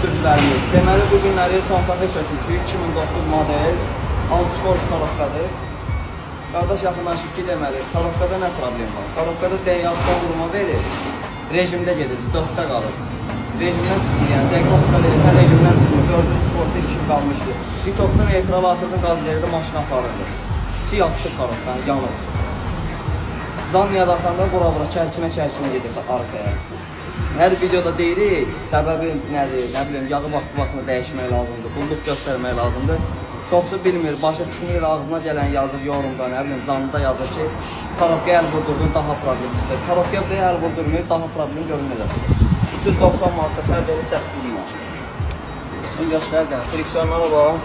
düzlərimiz. Deməli, bu günləri Santa Fe sökmüşük, 2009 model, Altskorz korobkadır. Qardaş yaxınlaşıb ki, deməli, korobkada nə problem var? Korobkada deyalsan vurma verir, rejimdə gedir, 4-də qalır. Rejimdən çıxmır, yəni diagnostika verirsən, rejimdən çıxmır, 4-cü sportu ilişib qalmışdır. Bitoxdan etralatırdı, qaz verirdi, maşına aparırdı. İçi yapışır korobkanı, yanır. Zanniyada atanda bura-bura, kərkimə gedir arkaya. Hər videoda deyirik, səbəbi nədir, nə bilim, yağı vaxtını dəyişmək lazımdır, qulluq göstərmək lazımdır. Çoxsu bilmir, başa çıxmır, ağzına gələn yazır yorumda, nə bilim, canlıda yazır ki, korobkaya əl vurdurdun, daha problemsizdir. Korobkaya bir əl vurdurmayıb, daha problem görünməyəcəkdir. 390 manatda xərc olub 800 manat. Bunu göstərdən, friksiyonlara bax.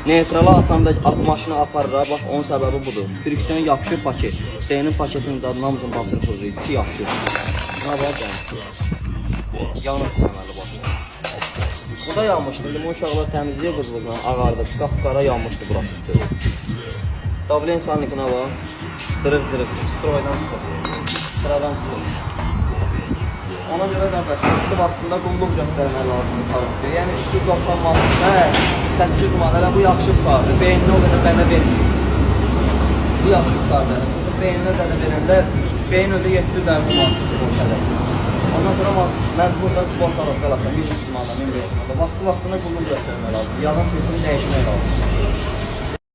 Neytrala atanda maşını aparır, bax, onun səbəbi budur. Friksiyon yapışır paket. D'nin paketin zadını hamızın basır fırırır, içi yapışır. Buna bax, gəlmişdir. Yanır səməli başda. Bu da yanmışdı, limon uşaqlar təmizliyə qızvızla ağardı, qapqara yanmışdı burası. Davlen sanlikına bax, cırıq-cırıq, stroydan çıxır, sıradan çıxır. Ona görə qardaşlar, vaxtında qulluq göstərmək lazımdır korobkaya. Yəni 390 manat, 800 manat, bu yaxşı tutardır. Beyninə o qədər zədə vermir. Bu yaxşı tutardır. Beyninə zədə verəndə, beyin özü 750 manat sport ələsin. Ondan sonra məcbursan sport korobka alasan, 1300 manat, 1500 manat. Vaxtına qulluq göstərmək lazımdır. Yağın filtrini dəyişmək lazımdır.